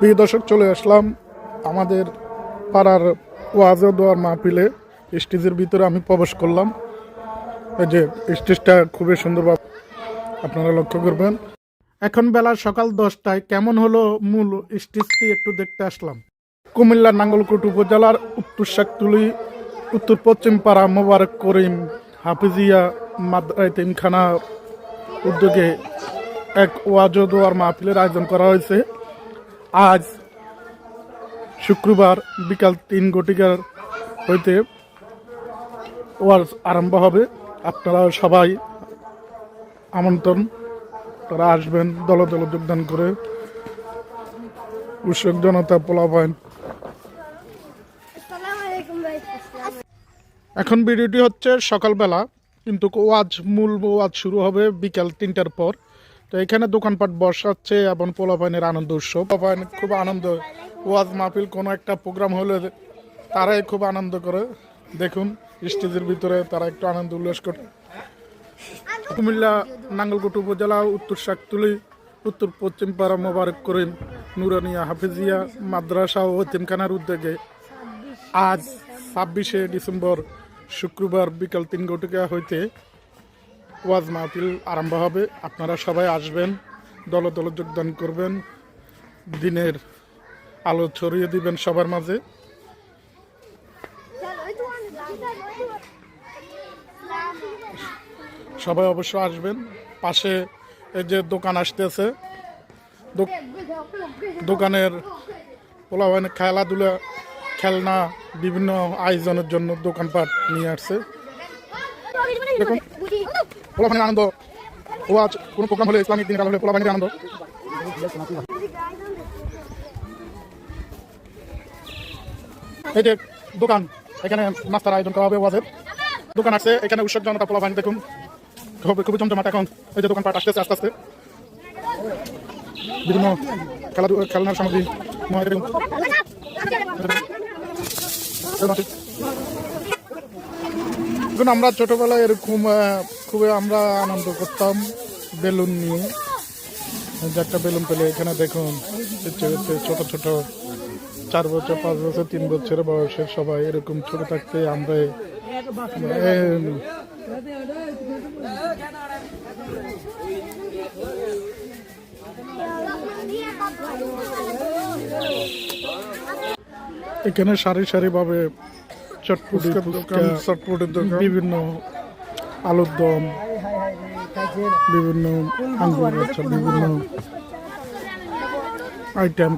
প্রিয় দর্শক, চলে আসলাম আমাদের পাড়ার ওয়াজ ও দোয়ার মাহফিলে। স্টেজের ভিতরে আমি প্রবেশ করলাম। এই যে স্টেজটা খুবই সুন্দরভাবে আপনারা লক্ষ্য করবেন। এখন বেলা সকাল 10টায়। কেমন হলো মূল স্টেজটি একটু দেখতে আসলাম। কুমিল্লার নাঙ্গলকোট উপজেলার উত্তর শাকতুলি উত্তর পশ্চিম পাড়া মোবারক করিম হাফিজিয়া এতিমখানা উদ্যোগে এক ওয়াজ ও দোয়ার মাহফিলের আয়োজন করা হয়েছে। আজ শুক্রবার বিকাল 3 ঘটিকার হইতে ওয়াজ আরম্ভ হবে। আপনারা সবাই আমন্ত্রণ, তারা আসবেন দলে দলে যোগদান করে। কৃষক জনতা পোলাপাইন। এখন ভিডিওটি হচ্ছে সকালবেলা, কিন্তু মূল ওয়াজ শুরু হবে বিকাল 3টার পর। তো এখানে দোকানপাট বসাচ্ছে এবং পোলাপাইনের আনন্দ উৎসব। পোলাপাইন খুব আনন্দ, ওয়াজ মাহফিল কোনো একটা প্রোগ্রাম হলে তারাই খুব আনন্দ করে। দেখুন স্টেজের ভিতরে তারা একটু আনন্দ উল্লাস করে। কুমিল্লা নাঙ্গলকোট উপজেলা উত্তর শাকতুলি উত্তর পশ্চিম পাড়া মোবারক করিম নুরানিয়া হাফিজিয়া মাদ্রাসা ও এতিমখানার উদ্যোগে আজ 26শে ডিসেম্বর শুক্রবার বিকাল 3 ঘটিকা হইতে ওয়াজ মাহফিল আরম্ভ হবে। আপনারা সবাই আসবেন, দলে দলে যোগদান করবেন, দিনের আলো ছড়িয়ে দিবেন সবার মাঝে। সবাই অবশ্য আসবেন। পাশে এই যে দোকান আসতেছে, দোকানের পোলাপাইন খেলাধুলা খেলনা বিভিন্ন আয়োজনের জন্য দোকানপাট নিয়ে আসছে। দেখুন পোলাপাইনের আনন্দ, ওয়াজ কোনো প্রোগ্রাম হলে ইসলামিক দিনের হলে পোলাপাইনের আনন্দ। এই যে দোকান, এখানে নাস্তার আয়োজন করা হবে। ওয়াজের দোকান আছে এখানে, উৎসব জনতা পোলাপাইন দেখুন খুবই জমজমাট। এখন এই যে দোকানপাট আসতেছে আস্তে আস্তে, বিভিন্ন খেলনার সামগ্রী। আমরা ছোটবেলায় এরকম খুবই আমরা আনন্দ করতাম বেলুন নিয়ে। যে একটা বেলুন পেলে এখানে দেখুন ছোট ছোট 4 বছর 5 বছর 3 বছরের বয়সের সবাই এরকম ছোট থাকতে আমরা এখানে সারি সারি ভাবে চটপটের দোকান, বিভিন্ন আলুর দম, বিভিন্ন আঙ্গুর, বিভিন্ন আইটেম